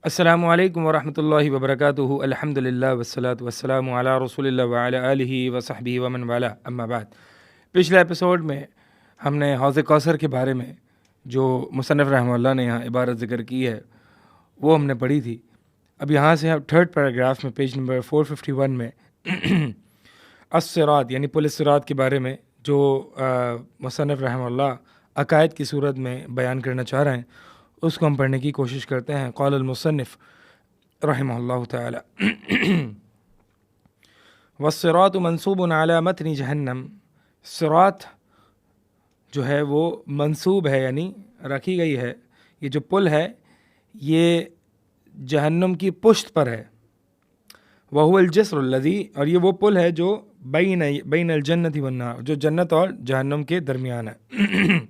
السلام علیکم ورحمۃ اللہ وبرکاتہ۔ الحمد للہ والصلاۃ والسلام علی رسول اللہ وعلی آلہ وصحبہ ومن والا، اما بعد۔ پچھلے ایپیسوڈ میں ہم نے حوض کوثر کے بارے میں جو مصنف رحمہ اللہ نے یہاں عبارت ذکر کی ہے وہ ہم نے پڑھی تھی۔ اب یہاں سے ہم تھرڈ پیراگراف میں پیج نمبر 451 میں الصراط یعنی پل الصراط کے بارے میں جو مصنف رحمہ اللہ عقائد کی صورت میں بیان کرنا چاہ رہے ہیں اس کو ہم پڑھنے کی کوشش کرتے ہیں۔ قال المصنف رحمہ اللہ تعالی والصراط منصوب علی متن جہنم، صراط جو ہے وہ منصوب ہے یعنی رکھی گئی ہے، یہ جو پل ہے یہ جہنم کی پشت پر ہے۔ وہو الجسر الذی، اور یہ وہ پل ہے جو بین الجنت والنار، جو جنت اور جہنم کے درمیان ہے۔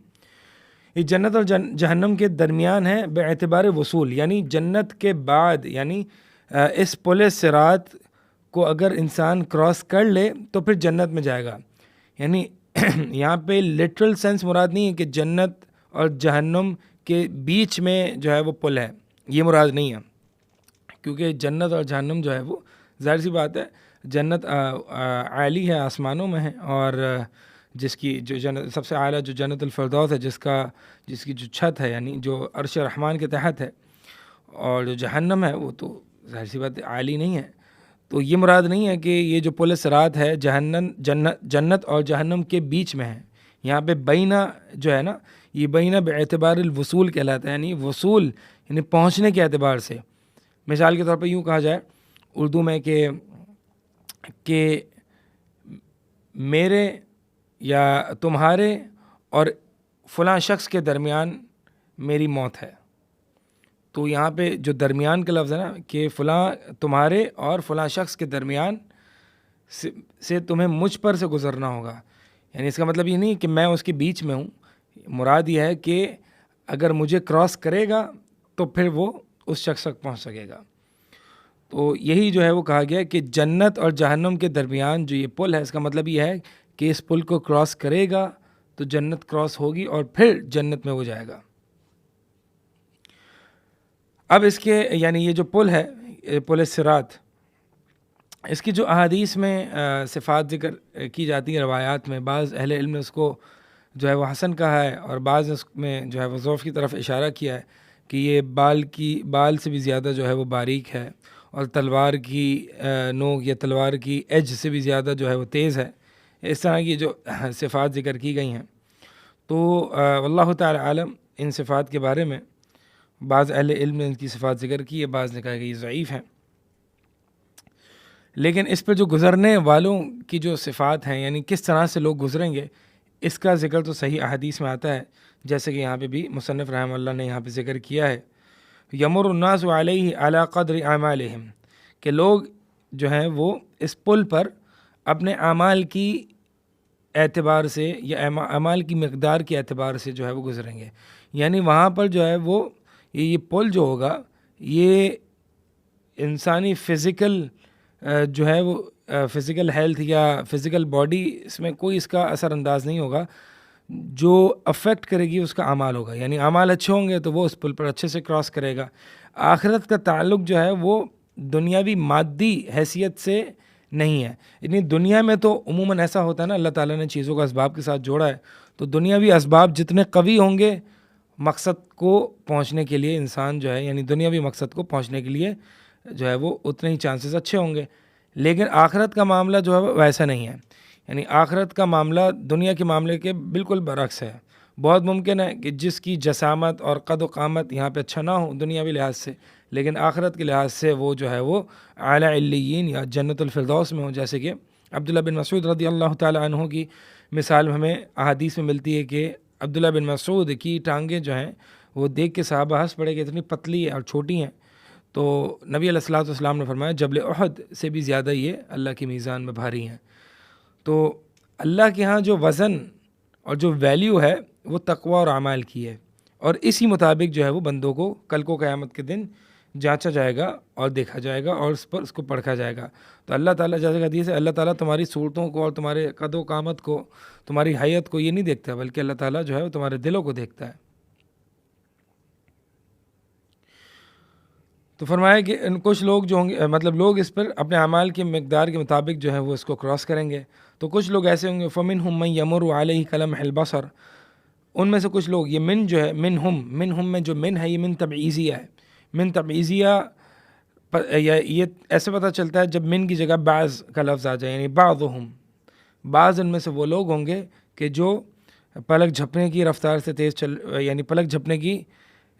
یہ جنت اور جہنم کے درمیان ہے بے اعتبار وصول، یعنی جنت کے بعد، یعنی اس پل صراط کو اگر انسان کراس کر لے تو پھر جنت میں جائے گا۔ یعنی یہاں پہ لٹرل سینس مراد نہیں ہے کہ جنت اور جہنم کے بیچ میں جو ہے وہ پل ہے، یہ مراد نہیں ہے، کیونکہ جنت اور جہنم جو ہے وہ ظاہر سی بات ہے، جنت عالی ہے، آسمانوں میں ہے، اور جس کی جو جنت سب سے اعلیٰ جو جنت الفردوس ہے، جس کی جو چھت ہے یعنی جو عرش رحمان کے تحت ہے، اور جو جہنم ہے وہ تو ظاہر سی بات عالی نہیں ہے۔ تو یہ مراد نہیں ہے کہ یہ جو پل صراط ہے جنت اور جہنم کے بیچ میں ہے۔ یہاں پہ بینہ جو ہے نا، یہ بینہ بے اعتبار الوصول کہلاتا ہے، یعنی وصول یعنی پہنچنے کے اعتبار سے۔ مثال کے طور پہ یوں کہا جائے اردو میں کہ میرے یا تمہارے اور فلاں شخص کے درمیان میری موت ہے، تو یہاں پہ جو درمیان کا لفظ ہے نا کہ فلاں تمہارے اور فلاں شخص کے درمیان سے تمہیں مجھ پر سے گزرنا ہوگا، یعنی اس کا مطلب یہ نہیں کہ میں اس کے بیچ میں ہوں، مراد یہ ہے کہ اگر مجھے کراس کرے گا تو پھر وہ اس شخص تک پہنچ سکے گا۔ تو یہی جو ہے وہ کہا گیا کہ جنت اور جہنم کے درمیان جو یہ پل ہے، اس کا مطلب یہ ہے کہ اس پل کو کراس کرے گا تو جنت کراس ہوگی اور پھر جنت میں وہ جائے گا۔ اب اس کے یعنی یہ جو پل ہے پل صراط، اس کی جو احادیث میں صفات ذکر کی جاتی ہیں روایات میں، بعض اہل علم نے اس کو جو ہے وہ حسن کہا ہے، اور بعض اس میں جو ہے وہ ضعف کی طرف اشارہ کیا ہے کہ یہ بال سے بھی زیادہ جو ہے وہ باریک ہے، اور تلوار کی نوک یا تلوار کی ایج سے بھی زیادہ جو ہے وہ تیز ہے۔ اس طرح کی جو صفات ذکر کی گئی ہیں، تو واللہ تعالی عالم ان صفات کے بارے میں بعض اہل علم نے ان کی صفات ذکر کی ہے، بعض نے کہا کہ یہ ضعیف ہیں، لیکن اس پہ جو گزرنے والوں کی جو صفات ہیں یعنی کس طرح سے لوگ گزریں گے، اس کا ذکر تو صحیح احادیث میں آتا ہے، جیسے کہ یہاں پہ بھی مصنف رحمہ اللہ نے یہاں پہ ذکر کیا ہے، یمر الناس علیہ علی قدر اعمالہم، کہ لوگ جو ہیں وہ اس پل پر اپنے اعمال کی اعتبار سے یا اعمال کی مقدار کے اعتبار سے جو ہے وہ گزریں گے۔ یعنی وہاں پر جو ہے وہ یہ پل جو ہوگا یہ انسانی فزیکل جو ہے وہ فزیکل ہیلتھ یا فزیکل باڈی، اس میں کوئی اس کا اثر انداز نہیں ہوگا، جو افیکٹ کرے گی اس کا اعمال ہوگا، یعنی اعمال اچھے ہوں گے تو وہ اس پل پر اچھے سے کراس کرے گا۔ آخرت کا تعلق جو ہے وہ دنیاوی مادی حیثیت سے نہیں ہے، یعنی دنیا میں تو عموماً ایسا ہوتا ہے نا، اللہ تعالیٰ نے چیزوں کو اسباب کے ساتھ جوڑا ہے، تو دنیاوی اسباب جتنے قوی ہوں گے مقصد کو پہنچنے کے لیے انسان جو ہے یعنی دنیاوی مقصد کو پہنچنے کے لیے جو ہے وہ اتنے ہی چانسز اچھے ہوں گے۔ لیکن آخرت کا معاملہ جو ہے ویسا نہیں ہے، یعنی آخرت کا معاملہ دنیا کے معاملے کے بالکل برعکس ہے۔ بہت ممکن ہے کہ جس کی جسامت اور قد و قامت یہاں پہ اچھا نہ ہو دنیاوی لحاظ سے، لیکن آخرت کے لحاظ سے وہ جو ہے وہ اعلیٰ علیین یا جنت الفردوس میں ہو، جیسے کہ عبداللہ بن مسعود رضی اللہ تعالی عنہ کی مثال ہمیں احادیث میں ملتی ہے کہ عبداللہ بن مسعود کی ٹانگیں جو ہیں وہ دیکھ کے صحابہ ہنس پڑے کہ اتنی پتلی اور چھوٹی ہیں، تو نبی علیہ الصلوۃ والسلام نے فرمایا جبل احد سے بھی زیادہ یہ اللہ کی میزان میں بھاری ہیں۔ تو اللہ کے ہاں جو وزن اور جو ویلیو ہے وہ تقوی اور اعمال کی ہے، اور اسی مطابق جو ہے وہ بندوں کو کل کو قیامت کے دن جانچا جائے گا اور دیکھا جائے گا اور اس کو پرکھا جائے گا۔ تو اللہ تعالیٰ جیسے کہ حدیث ہے، اللہ تعالیٰ تمہاری صورتوں کو اور تمہارے قد و قامت کو، تمہاری حیت کو یہ نہیں دیکھتا، بلکہ اللہ تعالیٰ جو ہے وہ تمہارے دلوں کو دیکھتا ہے۔ تو فرمایا کہ کچھ لوگ جو ہوں گے مطلب لوگ اس پر اپنے اعمال کی مقدار کے مطابق جو ہے وہ اس کو کراس کریں گے. تو کچھ لوگ ایسے ہوں گے فمنہم من یمر علیہ کلمح البصر، ان میں سے کچھ لوگ، یہ من جو ہے منہم میں جو من ہے یہ من تبعیضیہ ہے. من تبعیضیہ یہ ایسے پتہ چلتا ہے جب من کی جگہ بعض کا لفظ آ جائے، یعنی بعضہم، بعض ان میں سے وہ لوگ ہوں گے کہ جو پلک جھپنے کی رفتار سے تیز یعنی پلک جھپنے کی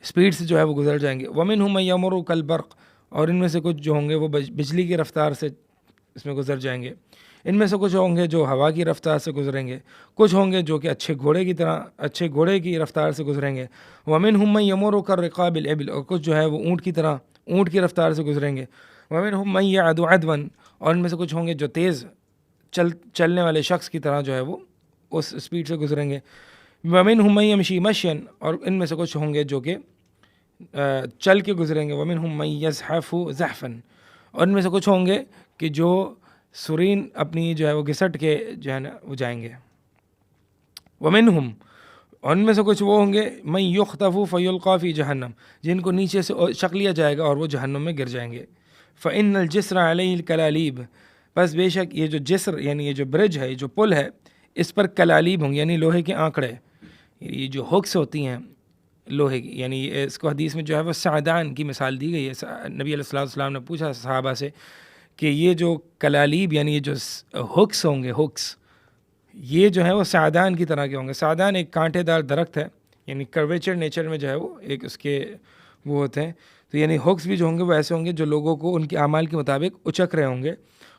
اسپیڈ سے جو ہے وہ گزر جائیں گے. ومنہم من یمر کالبرق، اور ان میں سے کچھ جو ہوں گے وہ بجلی کی رفتار سے اس میں گزر جائیں گے. ان میں سے کچھ ہوں گے جو ہوا کی رفتار سے گزریں گے، کچھ ہوں گے جو کہ اچھے گھوڑے کی رفتار سے گزریں گے. ومنہم من یمر کالرقاب الابل، اور کچھ جو ہے وہ اونٹ کی رفتار سے گزریں گے. ومنہم من یعدو عدوا، اور ان میں سے کچھ ہوں گے جو تیز چلنے والے شخص کی طرح جو ہے وہ اس اسپیڈ سے گزریں گے. ومنہم من یمشی مشیا، اور ان میں سے کچھ ہوں گے جو کہ چل کے گزریں گے. ومنہم من یزحف زحفا، اور ان میں سے کچھ ہوں گے کہ جو سرین اپنی جو ہے وہ گھسٹ کے جو ہے نا وہ جائیں گے. ومنہم، اور ان میں سے کچھ وہ ہوں گے من یخطف فیلقی فی جہنم، جن کو نیچے سے شق لیا جائے گا اور وہ جہنم میں گر جائیں گے. فإن الجسر علیہ الکلالیب، بس بے شک یہ جو جسر یعنی یہ جو برج ہے، یہ جو پل ہے، اس پر کلالیب ہوں گے یعنی لوہے کے آنکڑے، یہ جو ہکس ہوتی ہیں لوہے کی، یعنی اس کو حدیث میں جو ہے وہ سعدان کی مثال دی گئی ہے. نبی علیہ الصلوۃ والسلام نے پوچھا صحابہ سے کہ یہ جو کلالیب یعنی یہ جو ہکس ہوں گے، ہکس یہ جو ہے وہ سعدان کی طرح کے ہوں گے. سعدان ایک کانٹے دار درخت ہے، یعنی کرویچر نیچر میں جو ہے وہ ایک اس کے وہ ہوتے ہیں. تو یعنی ہکس بھی جو ہوں گے وہ ایسے ہوں گے جو لوگوں کو ان کے اعمال کے مطابق اچک رہے ہوں گے،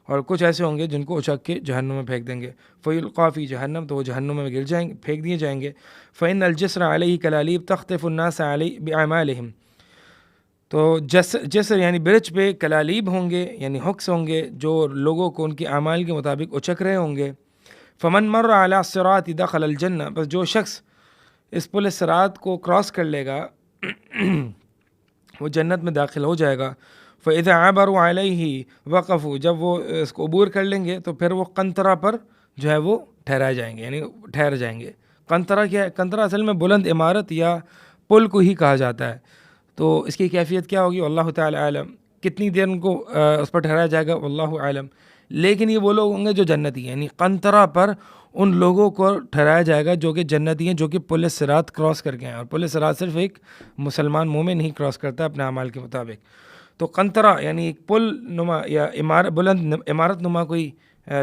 اور کچھ ایسے ہوں گے جن کو اچک کے جہنم میں پھینک دیں گے. فیلقی فی جہنم، تو وہ جہنم میں گر جائیں گے، پھینک دیے جائیں گے. فإن الجسر علیہ کلالیب تخطف الناس علیہ بأعمالہم، تو جسر یعنی برج پہ کلالیب ہوں گے یعنی ہکس ہوں گے جو لوگوں کو ان کے اعمال کے مطابق اچک رہے ہوں گے. فمن مر علی الصراط دخل الجنہ، بس جو شخص اس پل صراط کو کراس کر لے گا وہ جنت میں داخل ہو جائے گا. فإذا عبروا علیہ وقفوا، جب وہ اس کو عبور کر لیں گے تو پھر وہ قنطرہ پر جو ہے وہ ٹھہرائے جائیں گے، یعنی ٹھہر جائیں گے. قنطرہ کیا ہے؟ قنطرہ اصل میں بلند عمارت یا پل کو ہی کہا جاتا ہے. تو اس کی کیفیت کیا ہوگی واللہ تعالی عالم، کتنی دیر ان کو اس پر ٹھہرایا جائے گا واللہ عالم. لیکن یہ وہ لوگ ہوں گے جو جنتی ہیں، یعنی قنطرہ پر ان لوگوں کو ٹھہرایا جائے گا جو کہ جنتی ہیں، جو کہ پل صراط کراس کر کے ہیں. اور پل صراط صرف ایک مسلمان مومن نہیں کراس کرتا اپنے اعمال کے مطابق. تو قنطرہ یعنی ایک پل نما یا بلند عمارت نما کوئی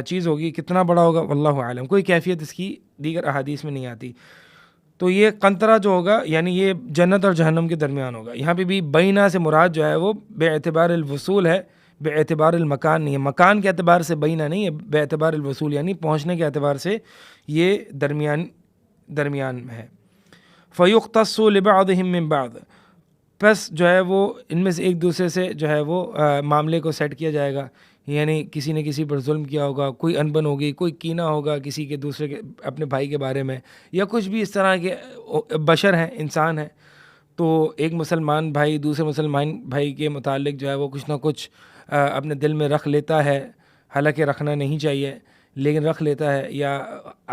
چیز ہوگی، کتنا بڑا ہوگا واللہ عالم، کوئی کیفیت اس کی دیگر احادیث میں نہیں آتی. تو یہ قنطرہ جو ہوگا یعنی یہ جنت اور جہنم کے درمیان ہوگا. یہاں پہ بھی بینا سے مراد جو ہے وہ بے اعتبار الوصول ہے، بے اعتبار المکان نہیں ہے. مکان کے اعتبار سے بینا نہیں ہے، بے اعتبار الوصول یعنی پہنچنے کے اعتبار سے یہ درمیان میں ہے. فیختص لبعضهم من بعض، پس جو ہے وہ ان میں سے ایک دوسرے سے جو ہے وہ معاملے کو سیٹ کیا جائے گا. یعنی کسی نے کسی پر ظلم کیا ہوگا، کوئی انبن ہوگی، کوئی کینہ ہوگا کسی کے دوسرے کے اپنے بھائی کے بارے میں، یا کچھ بھی اس طرح کے بشر ہیں، انسان ہیں. تو ایک مسلمان بھائی دوسرے مسلمان بھائی کے متعلق جو ہے وہ کچھ نہ کچھ اپنے دل میں رکھ لیتا ہے، حالانکہ رکھنا نہیں چاہیے لیکن رکھ لیتا ہے، یا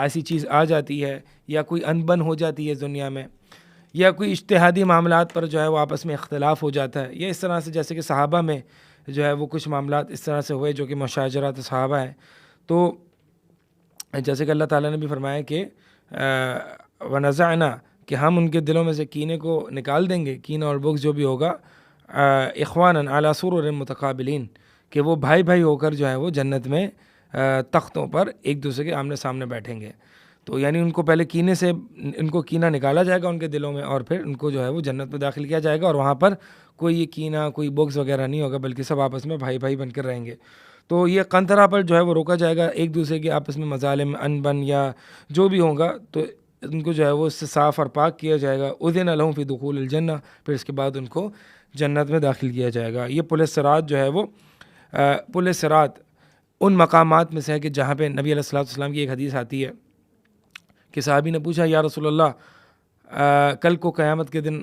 ایسی چیز آ جاتی ہے، یا کوئی انبن ہو جاتی ہے دنیا میں، یا کوئی اجتہادی معاملات پر جو ہے وہ آپس میں اختلاف ہو جاتا ہے. یا اس طرح سے جیسے کہ صحابہ میں جو ہے وہ کچھ معاملات اس طرح سے ہوئے جو کہ مشاجرات صحابہ ہیں. تو جیسے کہ اللہ تعالیٰ نے بھی فرمایا کہ وَنَزَعْنَا، کہ ہم ان کے دلوں میں سے کینے کو نکال دیں گے، کینہ اور بغض جو بھی ہوگا، اخواناً علی سرر متقابلین، کہ وہ بھائی بھائی ہو کر جو ہے وہ جنت میں تختوں پر ایک دوسرے کے آمنے سامنے بیٹھیں گے. تو یعنی ان کو پہلے کینے سے ان کو کینہ نکالا جائے گا ان کے دلوں میں، اور پھر ان کو جو ہے وہ جنت میں داخل کیا جائے گا، اور وہاں پر کوئی یہ کینہ کوئی بغض وغیرہ نہیں ہوگا، بلکہ سب آپس میں بھائی بھائی بن کر رہیں گے. تو یہ قنطرہ پر جو ہے وہ روکا جائے گا، ایک دوسرے کے آپس میں مظالم انبن یا جو بھی ہوگا تو ان کو جو ہے وہ اس سے صاف اور پاک کیا جائے گا. اذن لہم فی دخول الجنہ، پھر اس کے بعد ان کو جنت میں داخل کیا جائے گا. یہ پل صراط جو ہے وہ پل صراط ان مقامات میں سے ہے کہ جہاں پہ نبی علیہ الصلوۃ والسلام کی ایک حدیث آتی ہے کہ صحابی نے پوچھا یا رسول اللہ کل کو قیامت کے دن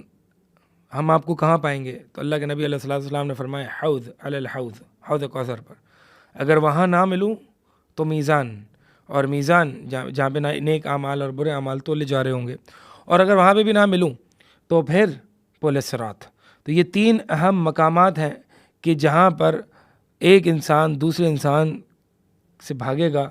ہم آپ کو کہاں پائیں گے؟ تو اللہ کے نبی علیہ الصلوۃ والسلام نے فرمایا حوض علی الحوض، حوض کوثر پر. اگر وہاں نہ ملوں تو میزان، اور میزان جہاں پہ نیک اعمال اور برے اعمال تولے جا رہے ہوں گے، اور اگر وہاں پہ بھی نہ ملوں تو پھر پل صراط. تو یہ 3 اہم مقامات ہیں کہ جہاں پر ایک انسان دوسرے انسان سے بھاگے گا.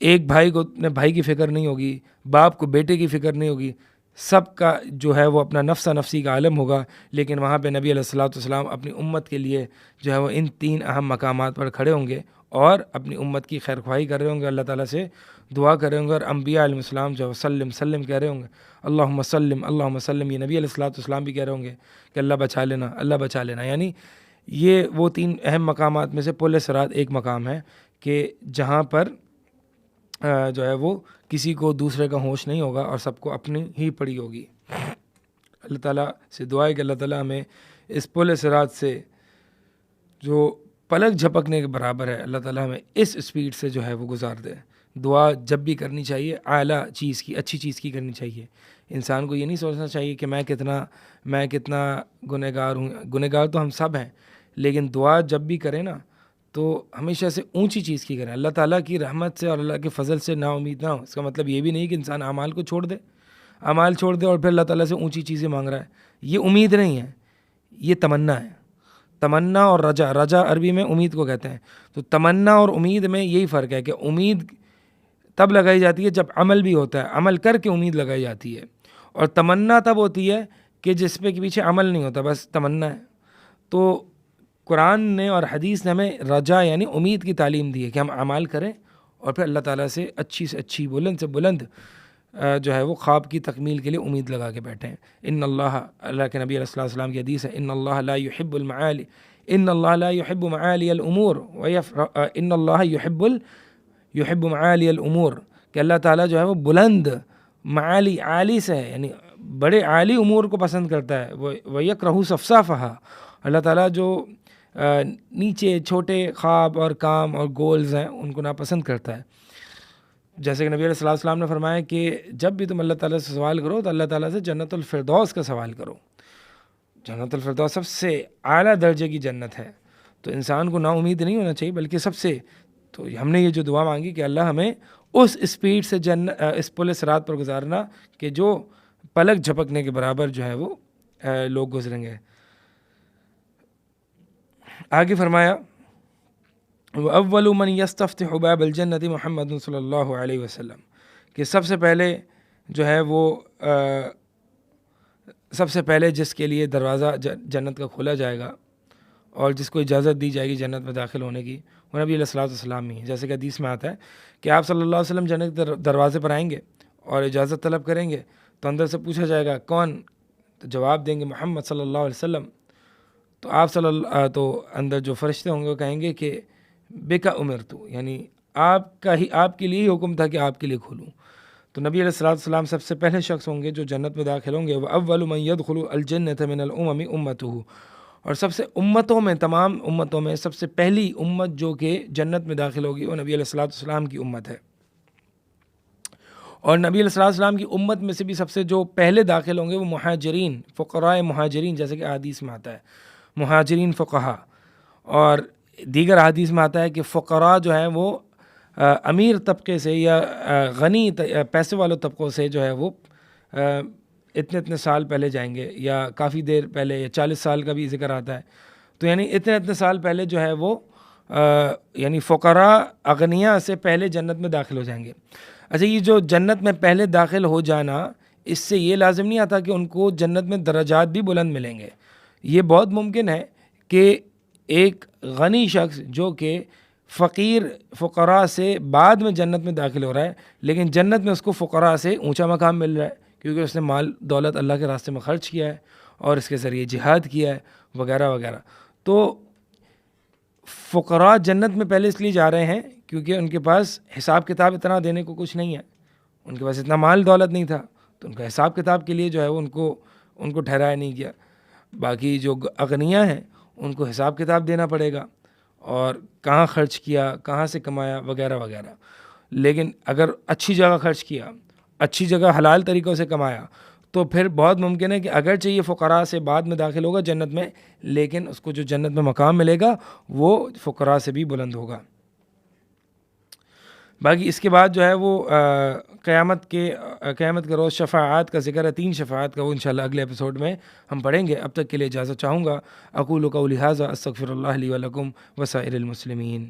ایک بھائی کو اپنے بھائی کی فکر نہیں ہوگی، باپ کو بیٹے کی فکر نہیں ہوگی، سب کا جو ہے وہ اپنا نفسہ نفسی کا عالم ہوگا. لیکن وہاں پہ نبی علیہ الصلوۃ والسلام اپنی امت کے لیے جو ہے وہ ان 3 اہم مقامات پر کھڑے ہوں گے اور اپنی امت کی خیر خواہی کر رہے ہوں گے، اللہ تعالیٰ سے دعا کر رہے ہوں گے. اور انبیاء علیہ السلام جو ہے سلم سلم کہہ رہے ہوں گے، اللہم سلم اللہم سلم. یہ نبی علیہ الصلوۃ والسلام بھی کہہ رہے ہوں گے کہ اللہ بچا لینا، اللہ بچا لینا. یعنی یہ وہ 3 اہم مقامات میں سے پل صراط ایک مقام ہے کہ جہاں پر جو ہے وہ کسی کو دوسرے کا ہوش نہیں ہوگا اور سب کو اپنی ہی پڑی ہوگی. اللہ تعالیٰ سے دعا ہے کہ اللہ تعالیٰ ہمیں اس پل صراط سے جو پلک جھپکنے کے برابر ہے، اللہ تعالیٰ ہمیں اس اسپیڈ سے جو ہے وہ گزار دے. دعا جب بھی کرنی چاہیے اعلیٰ چیز کی، اچھی چیز کی کرنی چاہیے. انسان کو یہ نہیں سوچنا چاہیے کہ میں کتنا گنہگار ہوں. گنہگار تو ہم سب ہیں، لیکن دعا جب بھی کریں نا تو ہمیشہ سے اونچی چیز کی کریں. اللہ تعالیٰ کی رحمت سے اور اللہ کے فضل سے نا امید نہ ہو. اس کا مطلب یہ بھی نہیں کہ انسان اعمال کو چھوڑ دے، اعمال چھوڑ دے اور پھر اللہ تعالیٰ سے اونچی چیزیں مانگ رہا ہے. یہ امید نہیں ہے، یہ تمنا ہے. تمنا اور رجا عربی میں امید کو کہتے ہیں. تو تمنا اور امید میں یہی فرق ہے کہ امید تب لگائی جاتی ہے جب عمل بھی ہوتا ہے، عمل کر کے امید لگائی جاتی ہے. اور تمنا تب ہوتی ہے کہ جس پہ پیچھے عمل نہیں ہوتا، بس تمنا ہے. تو قرآن نے اور حدیث نے ہمیں رجا یعنی امید کی تعلیم دی ہے کہ ہم اعمال کریں اور پھر اللہ تعالیٰ سے اچھی بلند سے بلند جو ہے وہ خواب کی تکمیل کے لیے امید لگا کے بیٹھیں. ان اللہ کے نبی علیہ الصلوۃ والسلام کی حدیث ہے، ان اللہ لا يحب معالی الامور ان اللہ يحب معالی الامور، کہ اللہ تعالیٰ جو ہے وہ بلند معالی عالی سے ہے، یعنی بڑے عالی امور کو پسند کرتا ہے. وَيَكْرَهُ صَفْصَافَهَا، اللہ تعالیٰ جو نیچے چھوٹے خواب اور کام اور گولز ہیں ان کو ناپسند کرتا ہے. جیسے کہ نبی علیہ الصلوۃ والسلام نے فرمایا کہ جب بھی تم اللہ تعالیٰ سے سوال کرو تو اللہ تعالیٰ سے جنت الفردوس کا سوال کرو. جنت الفردوس سب سے اعلیٰ درجے کی جنت ہے. تو انسان کو نا امید نہیں ہونا چاہیے، بلکہ تو ہم نے یہ جو دعا مانگی کہ اللہ ہمیں اس اسپیڈ سے اس پل صراط پر گزارنا کہ جو پلک جھپکنے کے برابر جو ہے وہ لوگ گزریں گے. آگے فرمایا وَأَوَّلُ مَنْ يَسْتَفْتِحُ بَابَ الْجَنَّةِ محمد صلی اللہ علیہ وسلم، کہ سب سے پہلے جو ہے وہ سب سے پہلے جس کے لیے دروازہ جنت کا کھولا جائے گا اور جس کو اجازت دی جائے گی جنت میں داخل ہونے کی، وہ نبی علیہ الصلوۃ والسلام ہی. جیسے کہ حدیث میں آتا ہے کہ آپ صلی اللہ علیہ وسلم جنت کے دروازے پر آئیں گے اور اجازت طلب کریں گے تو اندر سے پوچھا جائے گا کون، تو جواب دیں گے محمد صلی اللہ علیہ وسلم. تو آپ تو اندر جو فرشتے ہوں گے وہ کہیں گے کہ بکا امرتو، یعنی آپ کے لیے ہی حکم تھا کہ آپ کے لیے کھولوں. تو نبی علیہ الصلوۃ والسلام سب سے پہلے شخص ہوں گے جو جنت میں داخل ہوں گے. وَأَوَّلُ مَنْ يَدْخُلُ الْجَنَّةَ مِنَ الْأُمَمِ أُمَّتُهُ، اور سب سے تمام امتوں میں سب سے پہلی امت جو کہ جنت میں داخل ہوگی وہ نبی علیہ الصلوۃ والسلام کی امت ہے. اور نبی علیہ الصلوۃ والسلام کی امت میں سے بھی سب سے جو پہلے داخل ہوں گے وہ مہاجرین، فقراء مہاجرین، جیسے کہ حدیث میں آتا ہے مہاجرین فقہا. اور دیگر حدیث میں آتا ہے کہ فقراء جو ہیں وہ امیر طبقے سے یا غنی پیسے والوں طبقوں سے جو ہے وہ اتنے سال پہلے جائیں گے، یا کافی دیر پہلے، یا 40 سال کا بھی ذکر آتا ہے. تو یعنی اتنے سال پہلے جو ہے وہ یعنی فقراء اغنیاء سے پہلے جنت میں داخل ہو جائیں گے. اچھا، یہ جو جنت میں پہلے داخل ہو جانا، اس سے یہ لازم نہیں آتا کہ ان کو جنت میں درجات بھی بلند ملیں گے. یہ بہت ممکن ہے کہ ایک غنی شخص جو کہ فقراء سے بعد میں جنت میں داخل ہو رہا ہے، لیکن جنت میں اس کو فقراء سے اونچا مقام مل رہا ہے کیونکہ اس نے مال دولت اللہ کے راستے میں خرچ کیا ہے اور اس کے ذریعے جہاد کیا ہے وغیرہ وغیرہ. تو فقراء جنت میں پہلے اس لیے جا رہے ہیں کیونکہ ان کے پاس حساب کتاب اتنا دینے کو کچھ نہیں ہے، ان کے پاس اتنا مال دولت نہیں تھا، تو ان کا حساب کتاب کے لیے جو ہے وہ ان کو ٹھہرایا نہیں گیا. باقی جو اغنیاء ہیں ان کو حساب کتاب دینا پڑے گا اور کہاں خرچ کیا، کہاں سے کمایا وغیرہ وغیرہ. لیکن اگر اچھی جگہ خرچ کیا، اچھی جگہ حلال طریقوں سے کمایا، تو پھر بہت ممکن ہے کہ اگرچہ یہ فقراء سے بعد میں داخل ہوگا جنت میں، لیکن اس کو جو جنت میں مقام ملے گا وہ فقراء سے بھی بلند ہوگا. باقی اس کے بعد جو ہے وہ قیامت کے روز شفاعات کا ذکر ہے، 3 شفاعت کا، وہ انشاءاللہ اگلے ایپیسوڈ میں ہم پڑھیں گے۔ اب تک کے لیے اجازت چاہوں گا۔ اقول قولی ھذا استغفر اللہ لی ولکم وسائر المسلمین۔